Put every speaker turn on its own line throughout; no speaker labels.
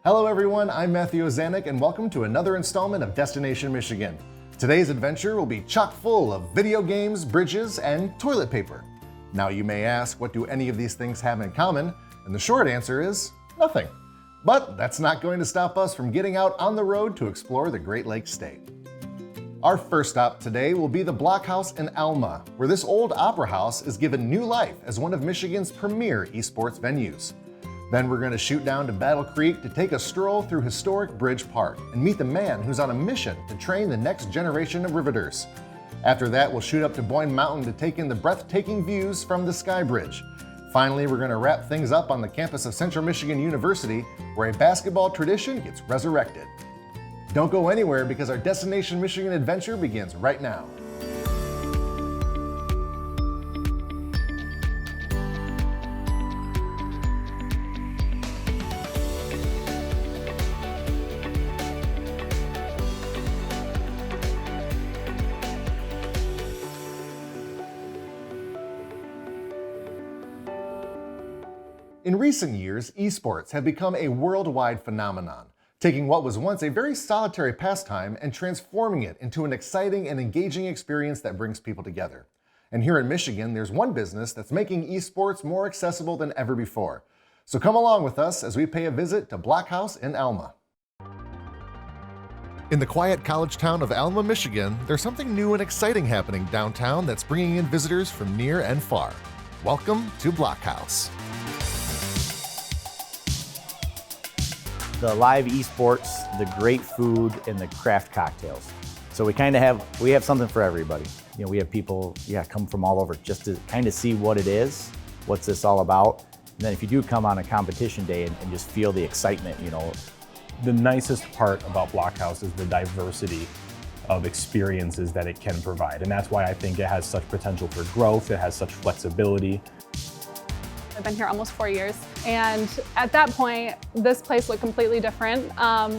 Hello everyone, I'm Matthew Ozanek and welcome to another installment of Destination Michigan. Today's adventure will be chock full of video games, bridges, and toilet paper. Now you may ask, what do any of these things have in common? And the short answer is nothing. But that's not going to stop us from getting out on the road to explore the Great Lakes State. Our first stop today will be the Blockhouse in Alma, where this old opera house is given new life as one of Michigan's premier eSports venues. Then we're going to shoot down to Battle Creek to take a stroll through historic Bridge Park and meet the man who's on a mission to train the next generation of riveters. After that, we'll shoot up to Boyne Mountain to take in the breathtaking views from the Skybridge. Finally, we're going to wrap things up on the campus of Central Michigan University, where a basketball tradition gets resurrected. Don't go anywhere because our Destination Michigan adventure begins right now. In recent years, eSports have become a worldwide phenomenon, taking what was once a very solitary pastime and transforming it into an exciting and engaging experience that brings people together. And here in Michigan, there's one business that's making eSports more accessible than ever before. So come along with us as we pay a visit to Blockhouse in Alma. In the quiet college town of Alma, Michigan, there's something new and exciting happening downtown that's bringing in visitors from near and far. Welcome to Blockhouse.
The live esports, the great food, and the craft cocktails. So we have something for everybody. You know, we have people, come from all over just to kind of see what it is, what's this all about. And then if you do come on a competition day and just feel the excitement, you know.
The nicest part about Blockhouse is the diversity of experiences that it can provide. And that's why I think it has such potential for growth, it has such flexibility.
I've been here almost 4 years, and at that point, this place looked completely different.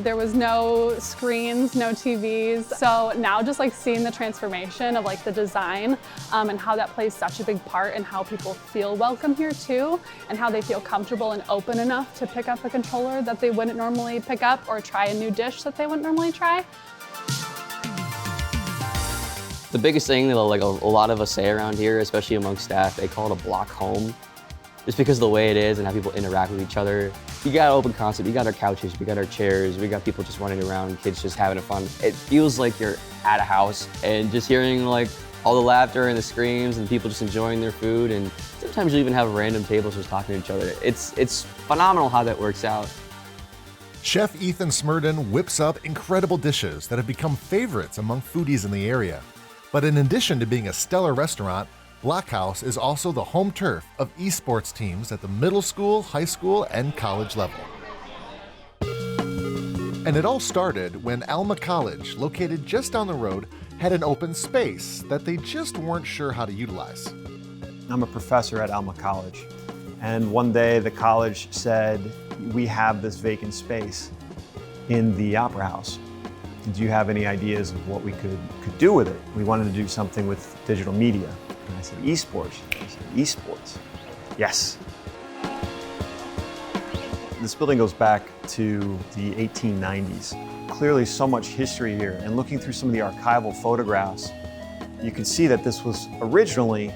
There was no screens, no TVs. So now just like seeing the transformation of like the design and how that plays such a big part in how people feel welcome here too, and how they feel comfortable and open enough to pick up a controller that they wouldn't normally pick up or try a new dish that they wouldn't normally try.
The biggest thing that like a lot of us say around here, especially among staff, they call it a block home. Just because of the way it is and how people interact with each other. You got an open concept, you got our couches, we got our chairs, we got people just running around, kids just having fun. It feels like you're at a house, and just hearing like all the laughter and the screams and people just enjoying their food, and sometimes you even have random tables just talking to each other. It's phenomenal how that works out.
Chef Ethan Smurden whips up incredible dishes that have become favorites among foodies in the area. But in addition to being a stellar restaurant, Blockhouse is also the home turf of eSports teams at the middle school, high school, and college level. And it all started when Alma College, located just down the road, had an open space that they just weren't sure how to utilize.
I'm a professor at Alma College, and one day the college said, we have this vacant space in the Opera House. Do you have any ideas of what we could do with it? We wanted to do something with digital media. And I said, eSports. I said, eSports. Yes. This building goes back to the 1890s. Clearly so much history here, and looking through some of the archival photographs, you can see that this was originally,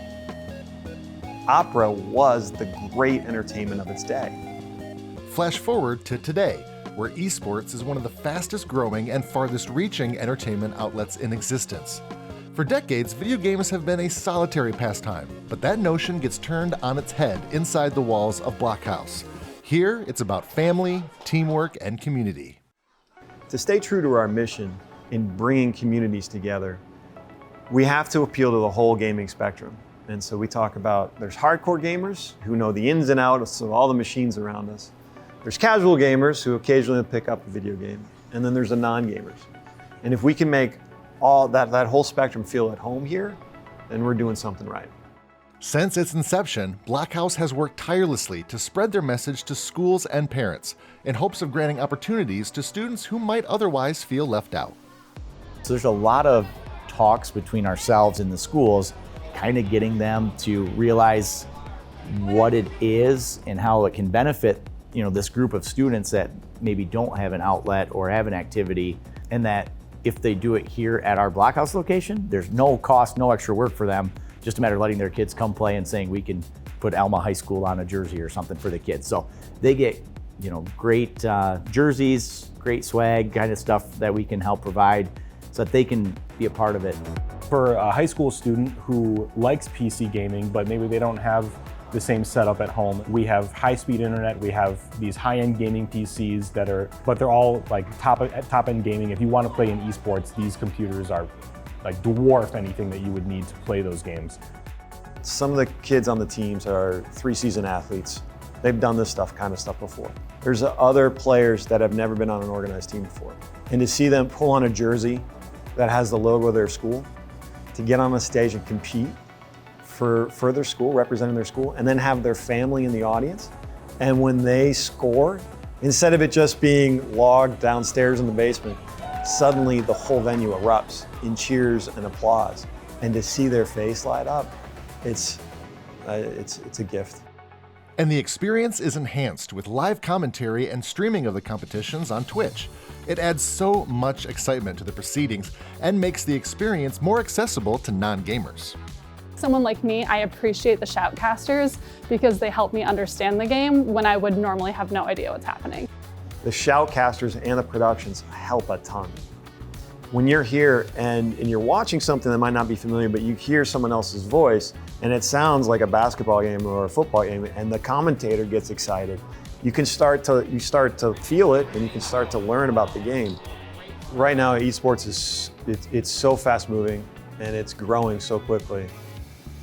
opera was the great entertainment of its day.
Flash forward to today, where eSports is one of the fastest growing and farthest reaching entertainment outlets in existence. For decades, video games have been a solitary pastime, but that notion gets turned on its head inside the walls of Blockhouse. Here, it's about family, teamwork, and community.
To stay true to our mission in bringing communities together, we have to appeal to the whole gaming spectrum. And so we talk about, there's hardcore gamers who know the ins and outs of all the machines around us. There's casual gamers who occasionally pick up a video game. And then there's the non-gamers. And if we can make all that whole spectrum feel at home here, then we're doing something right.
Since its inception, Blockhouse has worked tirelessly to spread their message to schools and parents in hopes of granting opportunities to students who might otherwise feel left out.
So there's a lot of talks between ourselves and the schools, kind of getting them to realize what it is and how it can benefit, you know, this group of students that maybe don't have an outlet or have an activity, and that if they do it here at our Blockhouse location, there's no cost, no extra work for them, just a matter of letting their kids come play and saying we can put Alma High School on a jersey or something for the kids. So they get, great jerseys, great swag kind of stuff that we can help provide so that they can be a part of it.
For a high school student who likes PC gaming, but maybe they don't have the same setup at home, we have high-speed internet, we have these high-end gaming PCs but they're all like top-end gaming. If you want to play in eSports, these computers are like dwarf anything that you would need to play those games.
Some of the kids on the teams are 3-season athletes. They've done this kind of stuff before. There's other players that have never been on an organized team before. And to see them pull on a jersey that has the logo of their school, to get on a stage and compete for their school, representing their school, and then have their family in the audience. And when they score, instead of it just being logged downstairs in the basement, suddenly the whole venue erupts in cheers and applause. And to see their face light up, it's a gift.
And the experience is enhanced with live commentary and streaming of the competitions on Twitch. It adds so much excitement to the proceedings and makes the experience more accessible to non-gamers.
Someone like me, I appreciate the shoutcasters because they help me understand the game when I would normally have no idea what's happening.
The shoutcasters and the productions help a ton. When you're here and you're watching something that might not be familiar, but you hear someone else's voice and it sounds like a basketball game or a football game, and the commentator gets excited, you start to feel it, and you can start to learn about the game. Right now, eSports it's so fast moving and it's growing so quickly.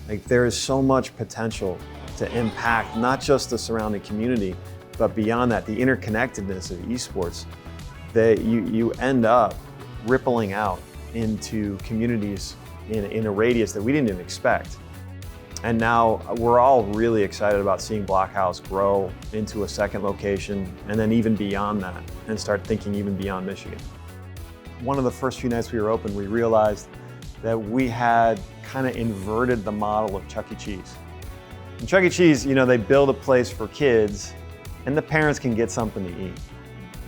Like, there is so much potential to impact not just the surrounding community, but beyond that, the interconnectedness of eSports, that you end up rippling out into communities in a radius that we didn't even expect. And now we're all really excited about seeing Blockhouse grow into a second location, and then even beyond that, and start thinking even beyond Michigan. One of the first few nights we were open, we realized that we had kind of inverted the model of Chuck E. Cheese. In Chuck E. Cheese, they build a place for kids and the parents can get something to eat.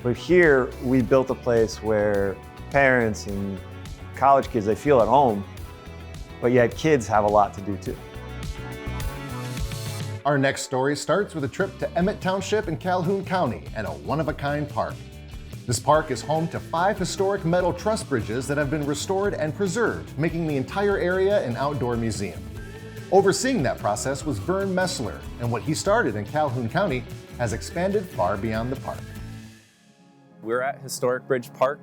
But here, we built a place where parents and college kids, they feel at home, but yet kids have a lot to do too.
Our next story starts with a trip to Emmett Township in Calhoun County and a one-of-a-kind park. This park is home to 5 historic metal truss bridges that have been restored and preserved, making the entire area an outdoor museum. Overseeing that process was Vern Messler, and what he started in Calhoun County has expanded far beyond the park.
We're at Historic Bridge Park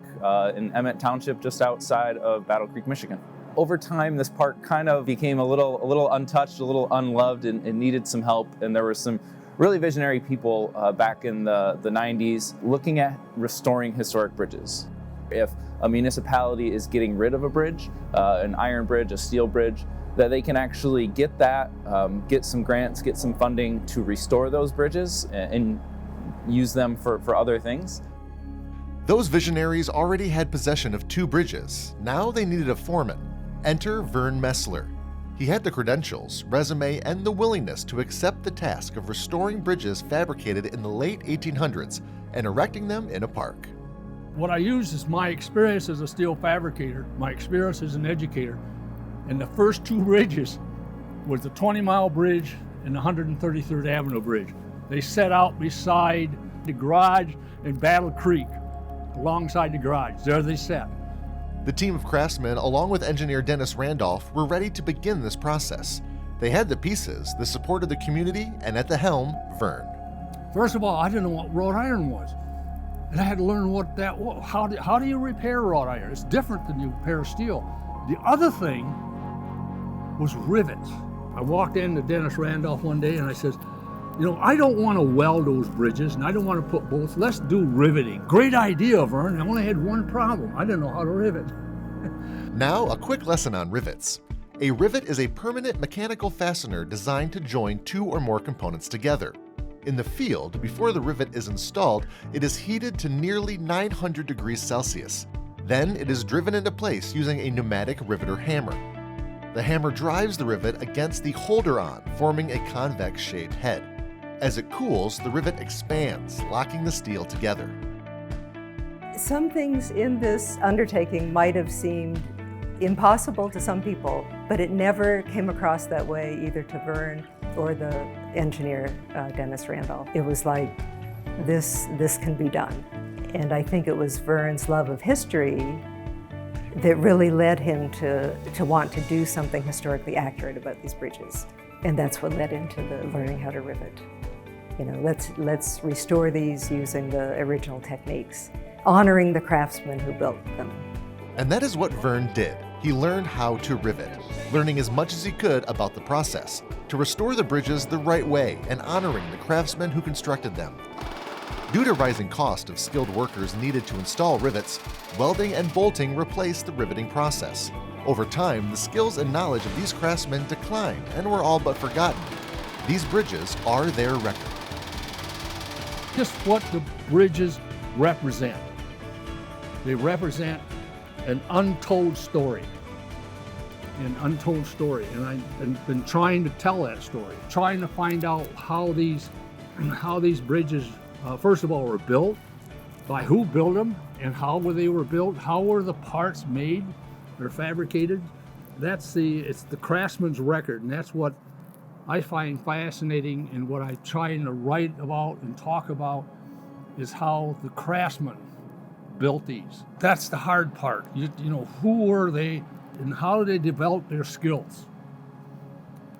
in Emmett Township, just outside of Battle Creek, Michigan. Over time, this park kind of became a little untouched, a little unloved, and needed some help. And there were some really visionary people back in the 90s looking at restoring historic bridges. If a municipality is getting rid of a bridge, an iron bridge, a steel bridge, that they can actually get that, get some grants, get some funding to restore those bridges and use them for other things.
Those visionaries already had possession of 2 bridges. Now they needed a foreman. Enter Vern Messler. He had the credentials, resume, and the willingness to accept the task of restoring bridges fabricated in the late 1800s and erecting them in a park.
What I use is my experience as a steel fabricator, my experience as an educator. And the first 2 bridges was the 20-mile bridge and the 133rd Avenue bridge. They set out beside the garage in Battle Creek, alongside the garage. There they sat.
The team of craftsmen, along with engineer Dennis Randolph, were ready to begin this process. They had the pieces, the support of the community, and at the helm, Vern.
First of all, I didn't know what wrought iron was. And I had to learn what that was. How do you repair wrought iron? It's different than you repair steel. The other thing was rivets. I walked in to Dennis Randolph one day and I said, I don't want to weld those bridges and I don't want to put bolts. Let's do riveting. Great idea, Vern. I only had one problem. I didn't know how to rivet.
Now, a quick lesson on rivets. A rivet is a permanent mechanical fastener designed to join 2 or more components together. In the field, before the rivet is installed, it is heated to nearly 900 degrees Celsius. Then it is driven into place using a pneumatic riveter hammer. The hammer drives the rivet against the holder-on, forming a convex-shaped head. As it cools, the rivet expands, locking the steel together.
Some things in this undertaking might have seemed impossible to some people, but it never came across that way either to Vern or the engineer, Dennis Randall. It was like, this can be done. And I think it was Vern's love of history that really led him to want to do something historically accurate about these bridges. And that's what led into the learning how to rivet. You know, let's restore these using the original techniques, honoring the craftsmen who built them.
And that is what Vern did. He learned how to rivet, learning as much as he could about the process, to restore the bridges the right way and honoring the craftsmen who constructed them. Due to rising cost of skilled workers needed to install rivets, welding and bolting replaced the riveting process. Over time, the skills and knowledge of these craftsmen declined and were all but forgotten. These bridges are their record.
Just what the bridges represent. They represent an untold story. And I've been trying to tell that story, trying to find out how these bridges, first of all, were built, by who built them, and how they were built, how were the parts made or fabricated. It's the craftsman's record, and that's what I find fascinating, and what I'm trying to write about and talk about is how the craftsmen built these. That's the hard part. You know, who were they and how did they develop their skills?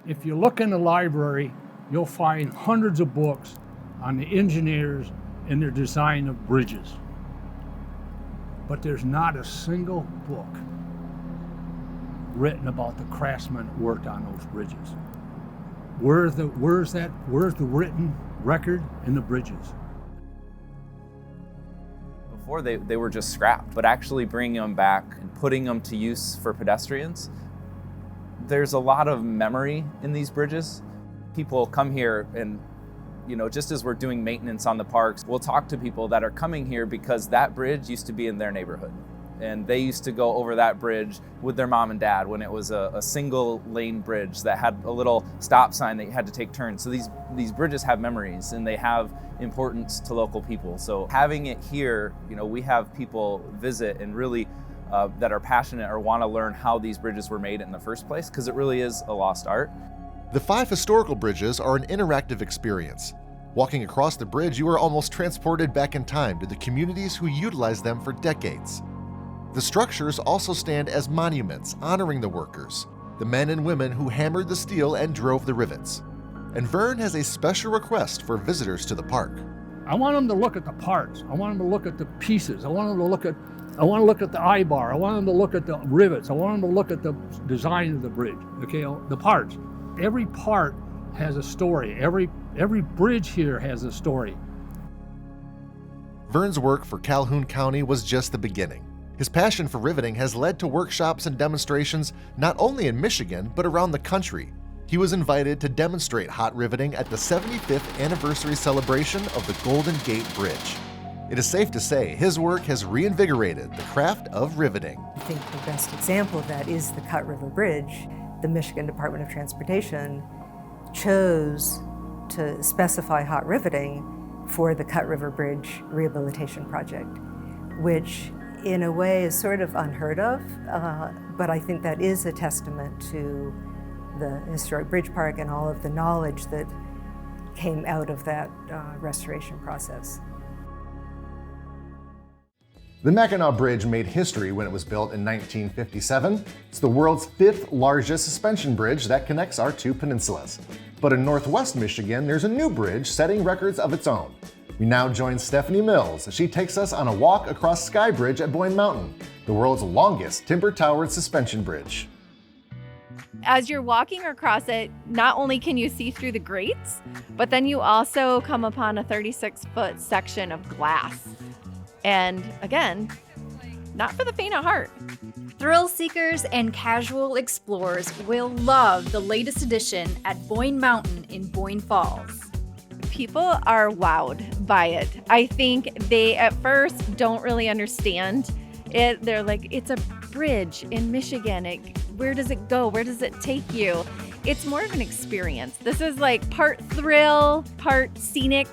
If you look in the library, you'll find hundreds of books on the engineers and their design of bridges. But there's not a single book written about the craftsmen who worked on those bridges. Where's the written record in the bridges?
Before they were just scrapped, but actually bringing them back and putting them to use for pedestrians, there's a lot of memory in these bridges. People come here and, you know, just as we're doing maintenance on the parks, we'll talk to people that are coming here because that bridge used to be in their neighborhood. And they used to go over that bridge with their mom and dad when it was a single lane bridge that had a little stop sign that you had to take turns. So these bridges have memories and they have importance to local people. So having it here, you know, we have people visit and really that are passionate or want to learn how these bridges were made in the first place, because it really is a lost art.
The 5 historical bridges are an interactive experience. Walking across the bridge, you are almost transported back in time to the communities who utilized them for decades. The structures also stand as monuments honoring the workers, the men and women who hammered the steel and drove the rivets. And Vern has a special request for visitors to the park.
I want them to look at the parts. I want them to look at the pieces. I want to look at the eye bar. I want them to look at the rivets. I want them to look at the design of the bridge. Okay, the parts. Every part has a story. Every bridge here has a story.
Vern's work for Calhoun County was just the beginning. His passion for riveting has led to workshops and demonstrations not only in Michigan, but around the country. He was invited to demonstrate hot riveting at the 75th anniversary celebration of the Golden Gate Bridge. It is safe to say his work has reinvigorated the craft of riveting.
I think the best example of that is the Cut River Bridge. The Michigan Department of Transportation chose to specify hot riveting for the Cut River Bridge Rehabilitation Project, which in a way is sort of unheard of, but I think that is a testament to the historic bridge park and all of the knowledge that came out of that restoration process.
The Mackinac Bridge made history when it was built in 1957. It's the world's 5th largest suspension bridge that connects our 2 peninsulas. But in Northwest Michigan, there's a new bridge setting records of its own. We now join Stephanie Mills as she takes us on a walk across Skybridge at Boyne Mountain, the world's longest timber-towered suspension bridge.
As you're walking across it, not only can you see through the grates, but then you also come upon a 36-foot section of glass. And again, not for the faint of heart.
Thrill seekers and casual explorers will love the latest addition at Boyne Mountain in Boyne Falls.
People are wowed by it. I think they at first don't really understand it. They're like, it's a bridge in Michigan. Where does it go? Where does it take you? It's more of an experience. This is like part thrill, part scenic.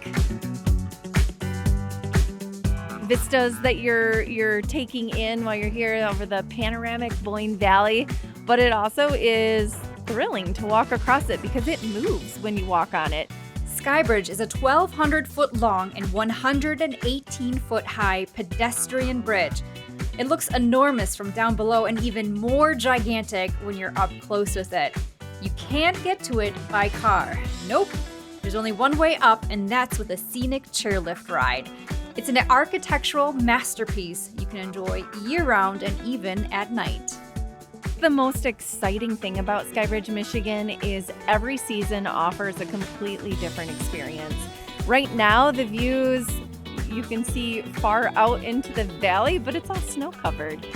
vistas that you're taking in while you're here over the panoramic Boyne Valley, but it also is thrilling to walk across it because it moves when you walk on it.
Skybridge is a 1,200-foot long and 118-foot high pedestrian bridge. It looks enormous from down below and even more gigantic when you're up close with it. You can't get to it by car. Nope. There's only one way up, and that's with a scenic chairlift ride. It's an architectural masterpiece you can enjoy year-round and even at night.
The most exciting thing about Skybridge, Michigan is every season offers a completely different experience. Right now, the views you can see far out into the valley, but it's all snow covered.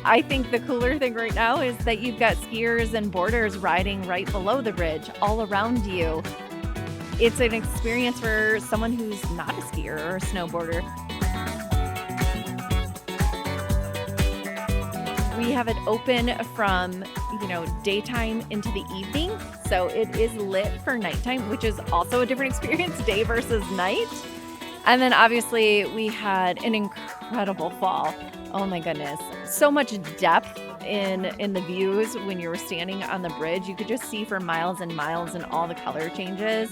I think the cooler thing right now is that you've got skiers and boarders riding right below the bridge all around you. It's an experience for someone who's not a skier or a snowboarder. We have it open from, daytime into the evening. So it is lit for nighttime, which is also a different experience, day versus night. And then obviously we had an incredible fall. Oh my goodness. So much depth in the views when you were standing on the bridge. You could just see for miles and miles and all the color changes.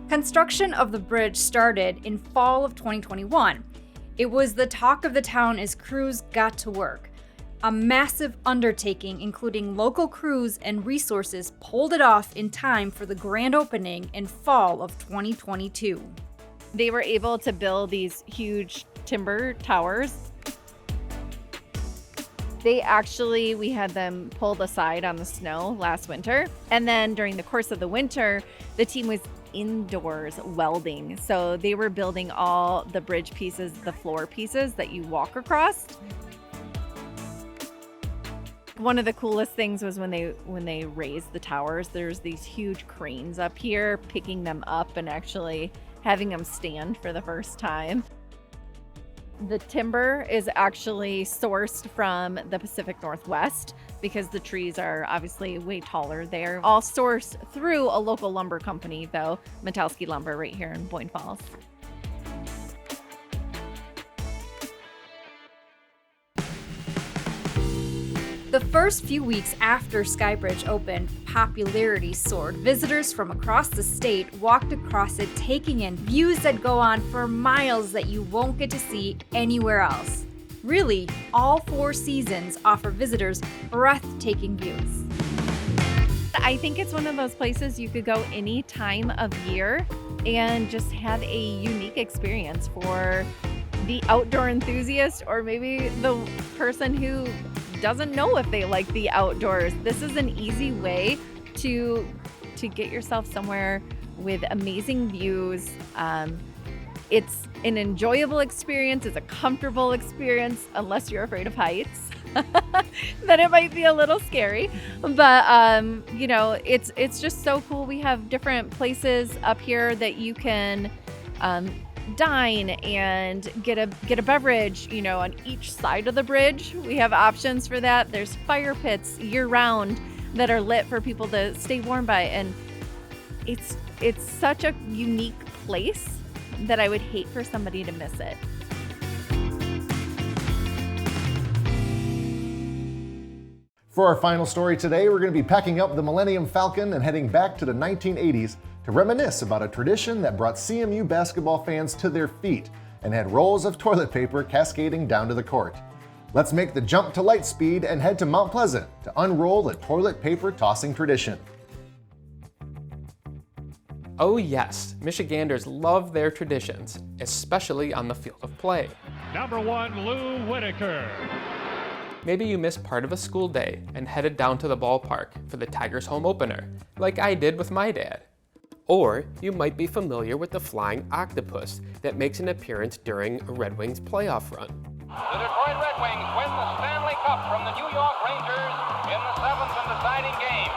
Construction of the bridge started in fall of 2021. It was the talk of the town as crews got to work. A massive undertaking, including local crews and resources, pulled it off in time for the grand opening in fall of 2022.
They were able to build these huge timber towers. We had them pulled aside on the snow last winter. And then during the course of the winter, the team was indoors welding. So they were building all the bridge pieces, the floor pieces that you walk across. One of the coolest things was when they raised the towers, there's these huge cranes up here picking them up and actually having them stand for the first time. The timber is actually sourced from the Pacific Northwest because the trees are obviously way taller there. All sourced through a local lumber company though, Metalski Lumber right here in Boyne Falls.
The first few weeks after Skybridge opened, popularity soared. Visitors from across the state walked across it, taking in views that go on for miles that you won't get to see anywhere else. Really, all 4 seasons offer visitors breathtaking views.
I think it's one of those places you could go any time of year and just have a unique experience for the outdoor enthusiast or maybe the person who doesn't know if they like the outdoors. This is an easy way to get yourself somewhere with amazing views. It's an enjoyable experience. It's a comfortable experience, unless you're afraid of heights. Then it might be a little scary, but it's just so cool. We have different places up here that you can dine and get a beverage, on each side of the bridge. We have options for that. There's fire pits year round that are lit for people to stay warm by, and it's such a unique place that I would hate for somebody to miss it.
For our final story today, we're going to be packing up the Millennium Falcon and heading back to the 1980s to reminisce about a tradition that brought CMU basketball fans to their feet and had rolls of toilet paper cascading down to the court. Let's make the jump to light speed and head to Mount Pleasant to unroll the toilet paper tossing tradition.
Oh yes, Michiganders love their traditions, especially on the field of play.
Number 1, Lou Whitaker.
Maybe you missed part of a school day and headed down to the ballpark for the Tigers home opener, like I did with my dad. Or you might be familiar with the flying octopus that makes an appearance during a Red Wings playoff run.
The Detroit Red Wings win the Stanley Cup from the New York Rangers in the 7th and deciding game.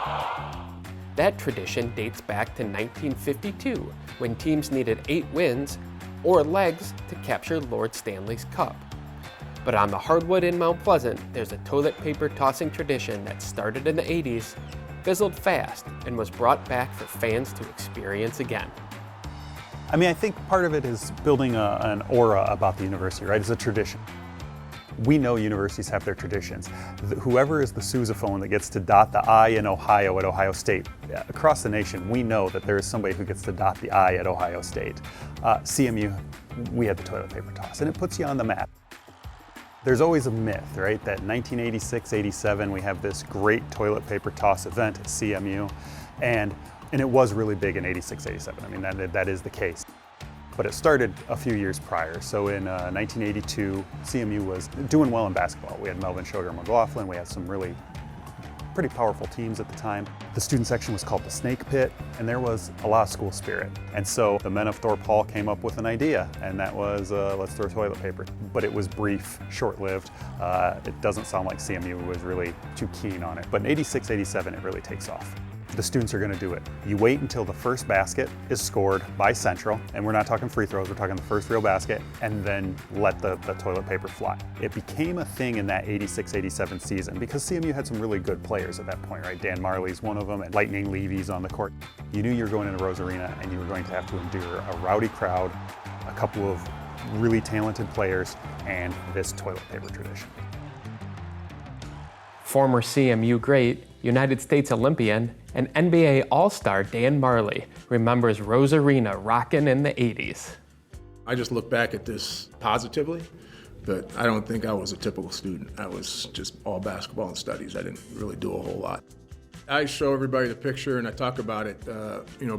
That tradition dates back to 1952, when teams needed 8 wins or legs to capture Lord Stanley's Cup. But on the hardwood in Mount Pleasant, there's a toilet paper tossing tradition that started in the 80s, fizzled fast, and was brought back for fans to experience again.
I mean, I think part of it is building an aura about the university, right? It's a tradition. We know universities have their traditions. Whoever is the sousaphone that gets to dot the I in Ohio at Ohio State, across the nation, we know that there is somebody who gets to dot the I at Ohio State. CMU, we had the toilet paper toss, and it puts you on the map. There's always a myth, right, that 1986-87 we have this great toilet paper toss event at CMU, and it was really big in 86-87. I mean, that is the case. But it started a few years prior. So in 1982, CMU was doing well in basketball. We had Melvin Sugar McLaughlin. We had some really pretty powerful teams at the time. The student section was called the Snake Pit, and there was a lot of school spirit. And so the men of Thorpe Hall came up with an idea, and that was let's throw toilet paper. But it was brief, short-lived. It doesn't sound like CMU was really too keen on it. But in 86-87, it really takes off. The students are going to do it. You wait until the first basket is scored by Central, and we're not talking free throws, we're talking the first real basket, and then let the toilet paper fly. It became a thing in that 86-87 season because CMU had some really good players at that point, right? Dan Marley's one of them, and Lightning Levy's on the court. You knew you were going into Rose Arena, and you were going to have to endure a rowdy crowd, a couple of really talented players, and this toilet paper tradition.
Former CMU great, United States Olympian, and NBA All-Star Dan Marley remembers Rose Arena rockin' in the 80s.
I just look back at this positively, but I don't think I was a typical student. I was just all basketball and studies. I didn't really do a whole lot. I show everybody the picture and I talk about it,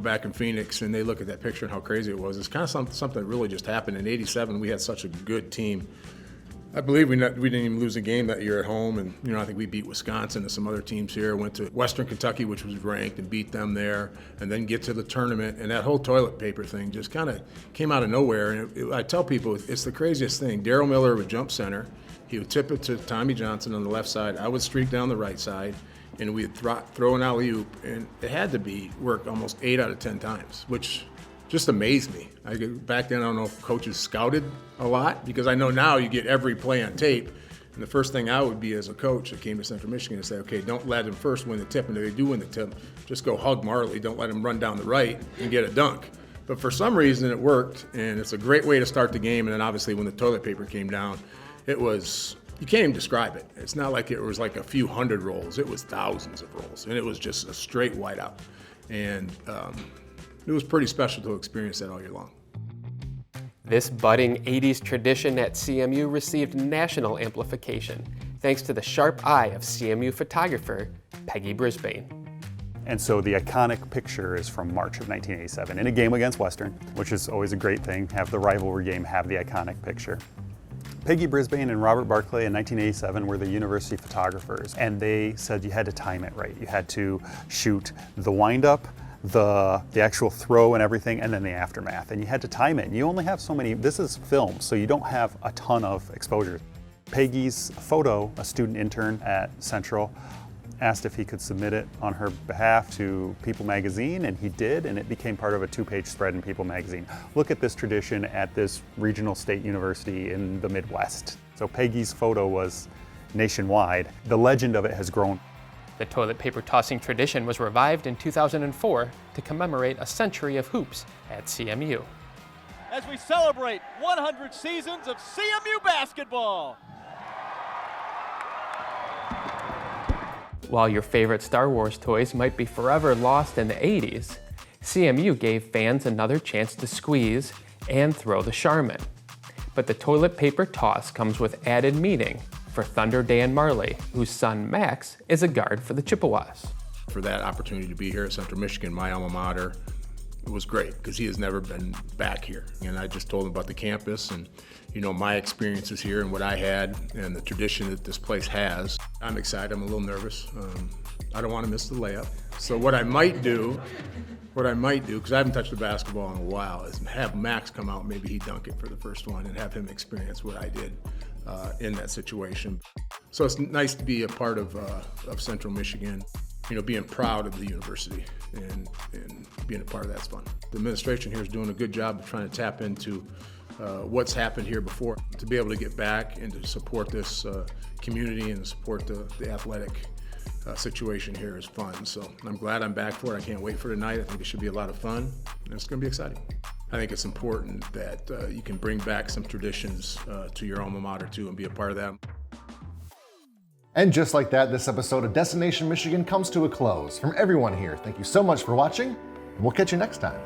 back in Phoenix, and they look at that picture and how crazy it was. It's kind of something that really just happened. In '87, we had such a good team. I believe we didn't even lose a game that year at home, and I think we beat Wisconsin and some other teams here. Went to Western Kentucky, which was ranked, and beat them there, and then get to the tournament. And that whole toilet paper thing just kind of came out of nowhere. And I tell people it's the craziest thing. Daryl Miller would jump center, he would tip it to Tommy Johnson on the left side. I would streak down the right side, and we'd throw an alley-oop, and it had to be worked almost 8 out of 10 times, which just amazed me. Back then, I don't know if coaches scouted a lot, because I know now you get every play on tape. And the first thing I would be as a coach that came to Central Michigan and say, okay, don't let him first win the tip, and if they do win the tip, just go hug Marley. Don't let him run down the right and get a dunk. But for some reason it worked, and it's a great way to start the game. And then obviously when the toilet paper came down, it was, you can't even describe it. It's not like it was like a few hundred rolls. It was thousands of rolls, and it was just a straight whiteout. And it was pretty special to experience that all year long.
This budding 80s tradition at CMU received national amplification thanks to the sharp eye of CMU photographer Peggy Brisbane.
And so the iconic picture is from March of 1987 in a game against Western, which is always a great thing. Have the rivalry game, have the iconic picture. Peggy Brisbane and Robert Barclay in 1987 were the university photographers, and they said you had to time it right. You had to shoot the wind-up, the actual throw and everything, and then the aftermath. And you had to time it. And you only have so many, this is film, so you don't have a ton of exposure. Peggy's photo, a student intern at Central, asked if he could submit it on her behalf to People magazine, and he did, and it became part of a 2-page spread in People magazine. Look at this tradition at this regional state university in the Midwest. So Peggy's photo was nationwide. The legend of it has grown.
The toilet paper tossing tradition was revived in 2004 to commemorate a century of hoops at CMU.
As we celebrate 100 seasons of CMU basketball.
While your favorite Star Wars toys might be forever lost in the 80s, CMU gave fans another chance to squeeze and throw the Charmin. But the toilet paper toss comes with added meaning for Thunder Dan Marley, whose son Max is a guard for the Chippewas.
For that opportunity to be here at Central Michigan, my alma mater, it was great because he has never been back here. And I just told him about the campus and my experiences here and what I had and the tradition that this place has. I'm excited, I'm a little nervous. I don't want to miss the layup. So what I might do, because I haven't touched the basketball in a while, is have Max come out, maybe he dunk it for the first one and have him experience what I did in that situation. So it's nice to be a part of Central Michigan, being proud of the university and being a part of that's fun. The administration here is doing a good job of trying to tap into what's happened here before, to be able to get back and to support this community and support the athletic situation here is fun. So I'm glad I'm back for it. I can't wait for tonight. I think it should be a lot of fun, and it's going to be exciting. I think it's important that you can bring back some traditions to your alma mater too and be a part of that.
And just like that, this episode of Destination Michigan comes to a close. From everyone here, thank you so much for watching, and we'll catch you next time.